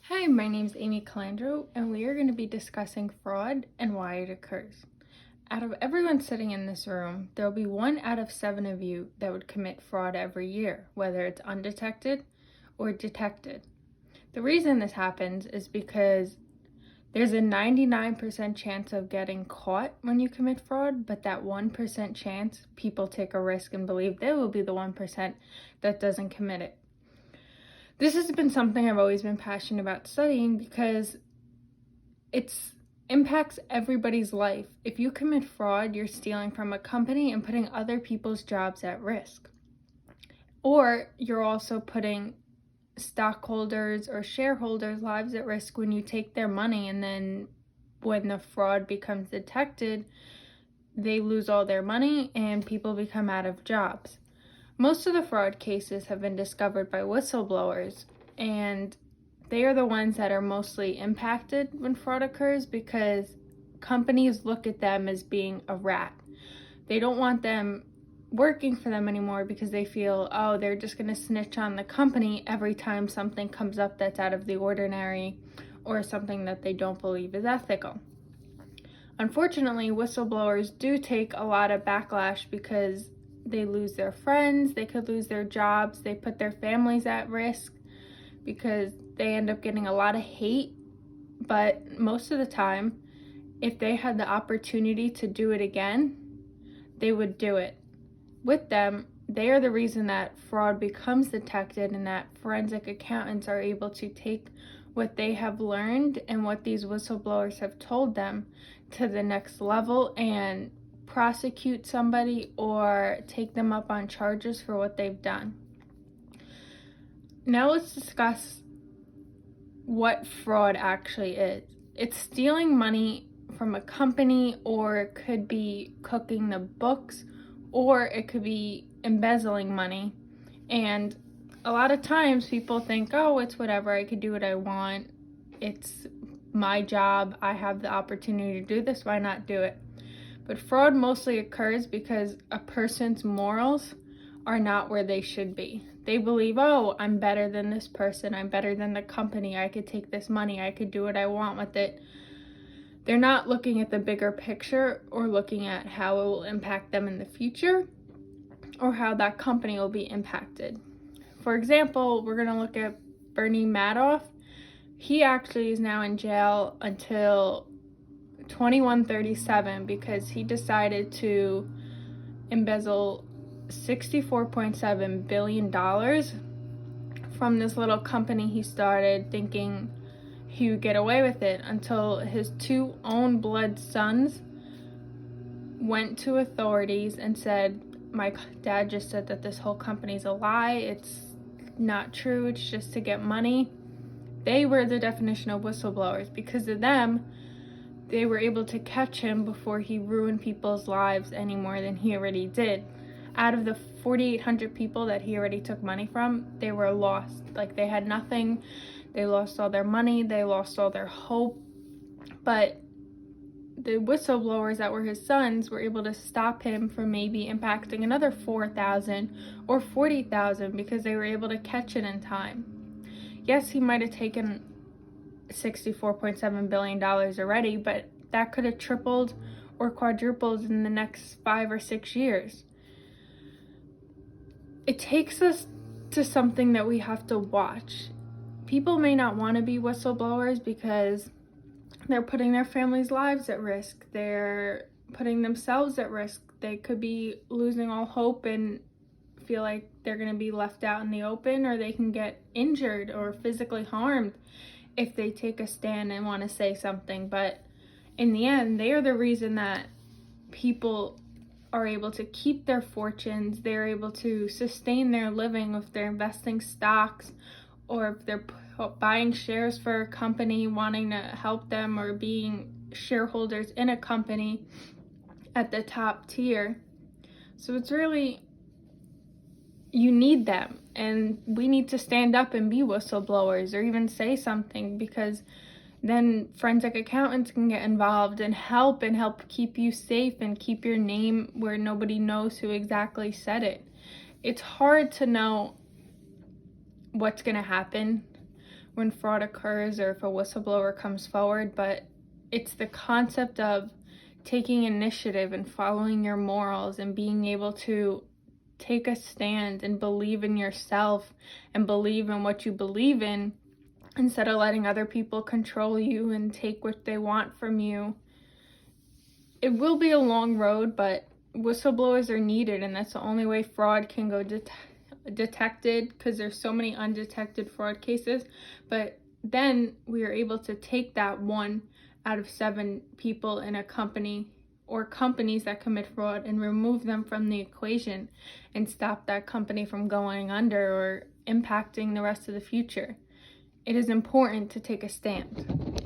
Hi, my name is Amy Calandro, and we are going to be discussing fraud and why it occurs. Out of everyone sitting in this room, there will be 1 out of 7 of you that would commit fraud every year, whether it's undetected or detected. The reason this happens is because there's a 99% chance of getting caught when you commit fraud, but that 1% chance, people take a risk and believe they will be the 1% that doesn't commit it. This has been something I've always been passionate about studying because it impacts everybody's life. If you commit fraud, you're stealing from a company and putting other people's jobs at risk. Or you're also putting stockholders or shareholders' lives at risk when you take their money, and then when the fraud becomes detected, they lose all their money and people become out of jobs. Most of the fraud cases have been discovered by whistleblowers, and they are the ones that are mostly impacted when fraud occurs because companies look at them as being a rat. They don't want them working for them anymore because they feel, oh, they're just going to snitch on the company every time something comes up that's out of the ordinary or something that they don't believe is ethical. Unfortunately, whistleblowers do take a lot of backlash because they lose their friends, they could lose their jobs, they put their families at risk because they end up getting a lot of hate. But most of the time, if they had the opportunity to do it again, they would do it. With them, they are the reason that fraud becomes detected and that forensic accountants are able to take what they have learned and what these whistleblowers have told them to the next level and prosecute somebody or take them up on charges for what they've done. Now let's discuss what fraud actually is. It's stealing money from a company, or it could be cooking the books, or it could be embezzling money. And a lot of times people think, oh, it's whatever, I could do what I want. It's my job. I have the opportunity to do this. Why not do it? But fraud mostly occurs because a person's morals are not where they should be. They believe, oh, I'm better than this person. I'm better than the company. I could take this money. I could do what I want with it. They're not looking at the bigger picture or looking at how it will impact them in the future or how that company will be impacted. For example, we're going to look at Bernie Madoff. He actually is now in jail until 2137 because he decided to embezzle $64.7 billion from this little company he started thinking he would get away with it, until his 2 own blood sons went to authorities and said, my dad just said that this whole company's a lie. It's not true. It's just to get money. They were the definition of whistleblowers. Because of them, they were able to catch him before he ruined people's lives any more than he already did. Out of the 4,800 people that he already took money from, they were lost. Like, they had nothing. They lost all their money. They lost all their hope. But the whistleblowers that were his sons were able to stop him from maybe impacting another 4,000 or 40,000 because they were able to catch it in time. Yes, he might have taken $64.7 billion already, but that could have tripled or quadrupled in the next 5 or 6 years. It takes us to something that we have to watch. People may not want to be whistleblowers because they're putting their families' lives at risk. They're putting themselves at risk. They could be losing all hope and feel like they're going to be left out in the open, or they can get injured or physically harmed if they take a stand and want to say something. But in the end, they are the reason that people are able to keep their fortunes. They're able to sustain their living if they're investing stocks, or if they're buying shares for a company, wanting to help them, or being shareholders in a company at the top tier. So it's really, you need them, and we need to stand up and be whistleblowers or even say something, because then forensic accountants can get involved and help keep you safe and keep your name where nobody knows who exactly said it. It's hard to know what's going to happen when fraud occurs or if a whistleblower comes forward, but it's the concept of taking initiative and following your morals and being able to take a stand and believe in yourself and believe in what you believe in instead of letting other people control you and take what they want from you. It will be a long road, but whistleblowers are needed, and that's the only way fraud can go detected, because there's so many undetected fraud cases. But then we are able to take that 1 out of 7 people in a company or companies that commit fraud and remove them from the equation and stop that company from going under or impacting the rest of the future. It is important to take a stand.